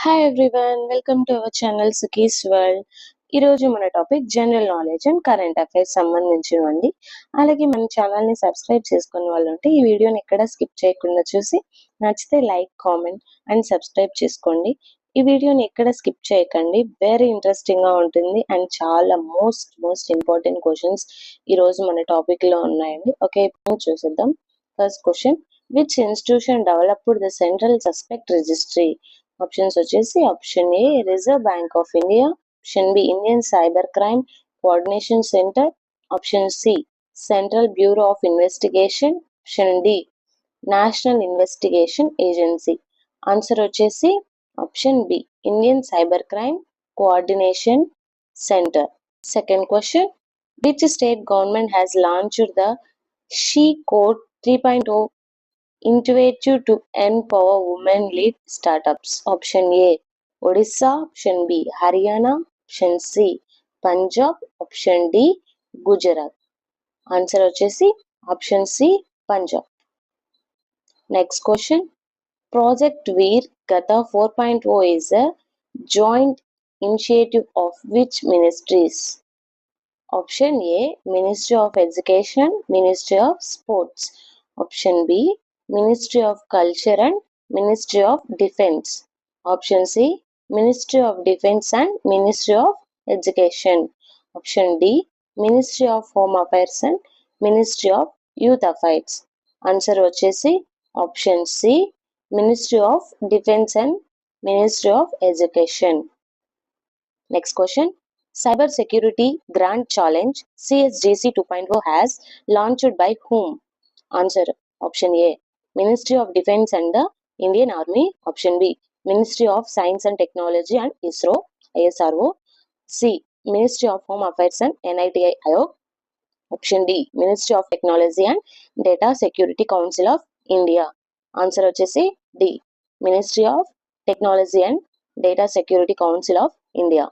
Hi everyone, welcome to our channel Sukhi's world. ఈరోజు మన topic general knowledge and current affairs సంబంధించినవండి. అలాగే మన ఛానల్ని సబ్స్క్రైబ్ చేసుకున్న వాళ్ళు ఉంటే ఈ వీడియోని ఎక్కడ స్కిప్ చేయకుండా చూసి నచ్చితే లైక్, కామెంట్ అండ్ సబ్స్క్రైబ్ చేసుకోండి. ఈ వీడియోని ఎక్కడ స్కిప్ చేయకండి, వెరీ ఇంట్రెస్టింగ్గా ఉంటుంది అండ్ చాలా మోస్ట్ ఇంపార్టెంట్ క్వశ్చన్స్ ఈరోజు మన టాపిక్లో ఉన్నాయండి. ఓకే, ఇప్పుడు చూసేద్దాం. First question, which institution developed the central suspect registry? Options వచ్చేసి option A Reserve Bank of India, option B Indian Cyber Crime Coordination Centre, option C Central Bureau of Investigation, option D National Investigation Agency. Answer వచ్చేసి option B Indian Cyber Crime Coordination Centre. Second question, which state government has launched the she code 3.0 initiative to empower women-led startups? Option A Odisha, option B Haryana, option C Punjab, option D Gujarat. Answer వచ్చేసి option C Punjab. Next question, Project Veer Gata 4.0 is a joint initiative of which ministries? Option A Ministry of Education, Ministry of Sports, option B Ministry of Culture and Ministry of Defense, option C Ministry of Defense and Ministry of Education, option D Ministry of Home Affairs and Ministry of Youth Affairs. Answer వచ్చేసి option C Ministry of Defense and Ministry of Education. Next question, Cyber Security Grand Challenge CSGC 2.0 has launched by whom? Answer option A Ministry of Defense and the Indian Army, option B Ministry of Science and Technology and ISRO, C Ministry of Home Affairs and NITI Aayog, option D Ministry of Technology and Data Security Council of India. Answer వచ్చేసి D Ministry of Technology and Data Security Council of India.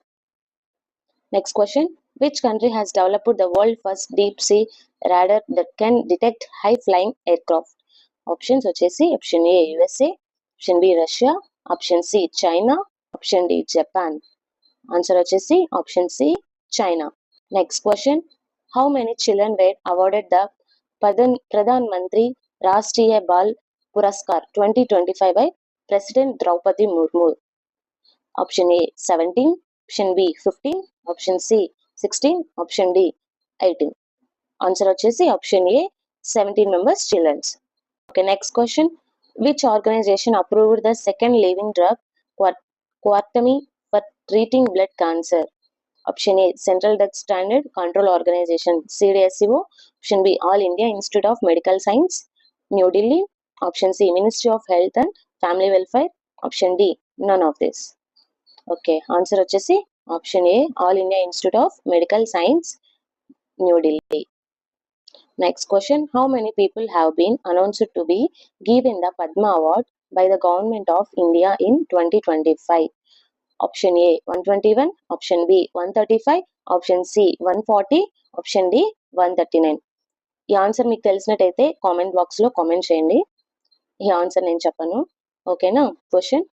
Next question, which country has developed the world first deep sea radar that can detect high flying aircraft? Options వచ్చేసి option A USA, option B Russia, option C China, option D Japan. Answer వచ్చేసి option C China. Next question, how many children were awarded the Pradhan Mantri Rashtriya Bal Puraskar 2025 by President Draupadi Murmu? Option A 17, option B 15, option C 16, option D 18. Answer వచ్చేసి option A 17 members children. Okay, next question, which organization approved the second living drug Quartami for treating blood cancer? Option A Central Drug Standard Control Organization CDSCO, option B All India Institute of Medical Science New Delhi, option C Ministry of Health and Family Welfare, option D none of this. Okay, answer వచ్చేసి option A All India Institute of Medical Science New Delhi. Next question, how many people have been announced to be given the Padma Award by the Government of India in 2025? Option A 121, option B 135, option C 140, option D 139. ఈ answer మీకు తెలిసినట్టయితే comment బాక్స్లో comment చేయండి. ఈ answer నేను చెప్పను, ఓకేనా? Question,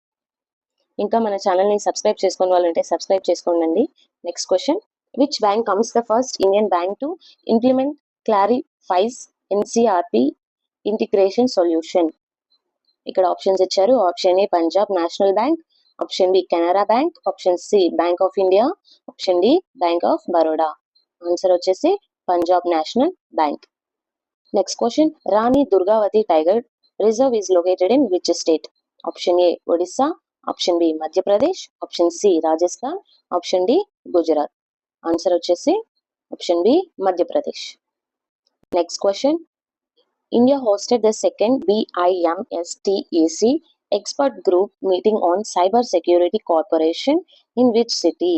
ఇంకా మన ఛానల్ని సబ్స్క్రైబ్ చేసుకునే వాళ్ళు ఉంటే సబ్స్క్రైబ్ చేసుకోండి. Next question, which bank comes the first Indian bank to implement clarifies NCRP integration solution? ఇక్కడ ఆప్షన్స్ ఇచ్చారు. Option A Punjab National Bank, option B Canara Bank, option C Bank of India, option D Bank of Baroda. Answer వచ్చేసి Punjab National Bank. Next question, Rani Durgavati tiger reserve is located in which state? Option A Odisha, option B Madhya Pradesh, option C Rajasthan, option D Gujarat. Answer వచ్చేసి option B Madhya Pradesh. Next question, India hosted the second BIMSTEC expert group meeting on cyber security cooperation in which city?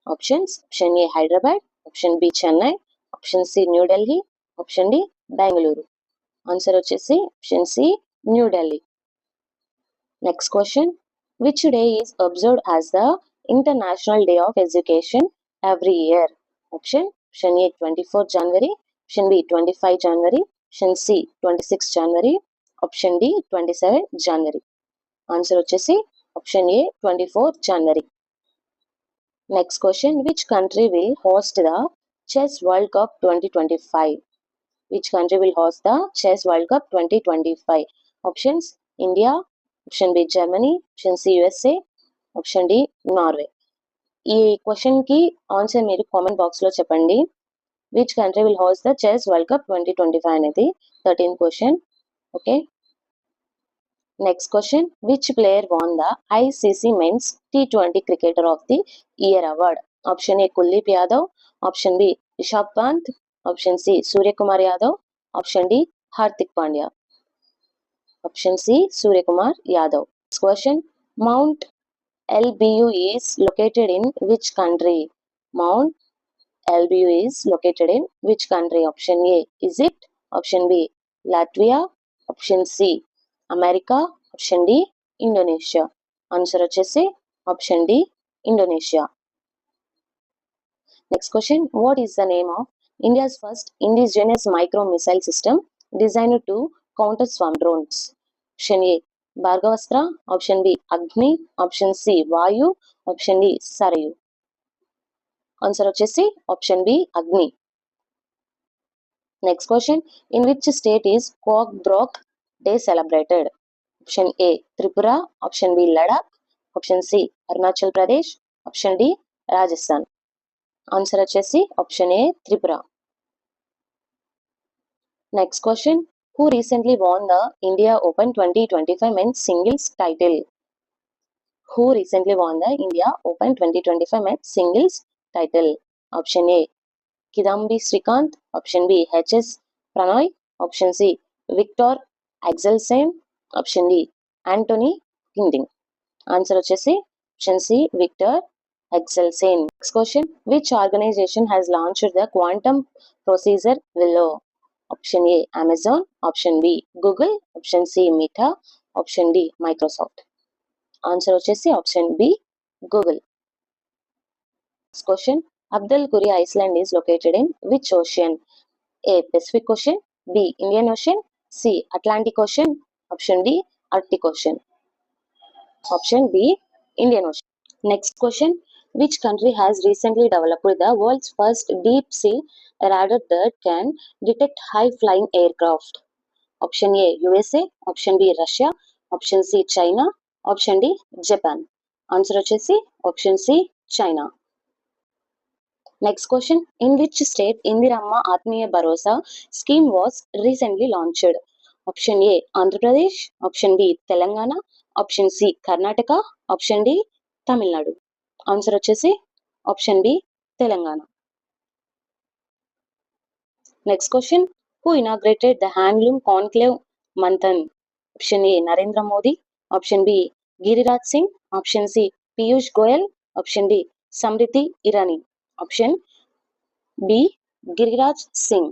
Options, option A Hyderabad, option B Chennai, option C New Delhi, option D Bangalore. Answer వచ్చేసి option C New Delhi. Next question, which day is observed as the International Day of Education every year? Option A 24 January, option B 25 January, option C 26 January, option D 27 January. Answer వచ్చేసి Option A, 24th January. Next question, which country will host the Chess World Cup 2025? Which country will host the Chess World Cup 2025? Options, India. Option B, Germany. Option C, USA. Option D, Norway. ఈ question కి answer మీరు comment box లో చెప్పండి. Which country will host the chess world cup 2025 అనేది 13th question. Okay, next question, which player won the ICC men's T20 cricketer of the year award? Option A, Kuldeep Yadav. Option B, Rishabh Pant. Option C, Suryakumar Yadav. Option D, Hardik Pandya. Option C, Suryakumar Yadav. Next question, mount LBU is located in which country? Mount LBU is located in which country? Option A, Egypt. Option B, Latvia. Option C, America. Option D, Indonesia. Answer వచ్చేసి option D, Indonesia. Next question, what is the name of India's first indigenous micro missile system designed to counter swarm drones? Option A, Bhargavastra. Option B, Agni. Option C, Vayu. Option D, Sarayu. Answer వచ్చేసి option B, Agni. Next question, in which state is Kokborok day celebrated? Option A, Tripura. Option B, Ladakh. Option C, Arunachal Pradesh. Option D, Rajasthan. Answer వచ్చేసి option A, Tripura. Next question, who recently won the India Open 2025 men's singles title? Who recently won the India Open 2025 men's singles title? Option A, Kidambi Srikanth. Option B, HS Pranoy. Option C, Victor Axelsen. Option D, Anthony Ginting. Answer వచ్చేసి option C, Victor Axelsen. Next question, which organization has launched the quantum processor Willow? Option A, Amazon. Option B, Google. Option C, Meta. Option D, Microsoft. Answer వచ్చేసి option B, Google. Next question, Abdul Kuri Island is located in which ocean? A, Pacific Ocean. B, Indian Ocean. C, Atlantic Ocean. Option D, Arctic Ocean. Option B, Indian Ocean. Next question, which country has recently developed the world's first deep sea radar that can detect high flying aircraft? Option A, USA. Option B, Russia. Option C, China. Option D, Japan. Answer వచ్చేసి option C, China. Next question, in which state Indiramma Atmiya Bharosa scheme was recently launched? Option A, Andhra Pradesh. Option B, Telangana. Option C, Karnataka. Option D, Tamil Nadu. Answer వచ్చేసి option B, Telangana. Next question, who inaugurated the handloom conclave Manthan? Option A, Narendra Modi. Option B, Giriraj Singh. Option C, Piyush Goyal. Option D, Samriti Irani. Option B, Giriraj Singh.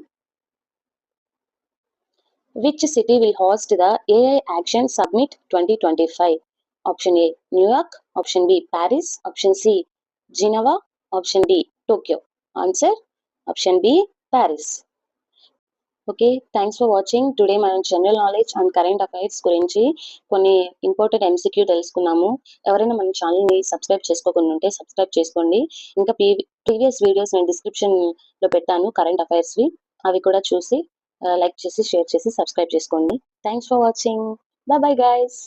Which city will host the AI Action Summit 2025? Option A, New York. Option B, Paris. Option C, Geneva. Option D, Tokyo. Answer option B, Paris. Okay, thanks for watching. Today మనం general knowledge and current affairs గురించి కొన్ని important MCQ తెలుసుకున్నాము. ఎవరైనా మన ఛానల్ని subscribe చేసుకోకుండా ఉంటే subscribe చేసుకోండి. ఇంకా ప్రీవియస్ వీడియోస్ నేను డిస్క్రిప్షన్లో పెట్టాను కరెంట్ అఫైర్స్వి, అవి కూడా చూసి లైక్ చేసి షేర్ చేసి సబ్స్క్రైబ్ చేసుకోండి. Thanks for watching. Bye bye guys.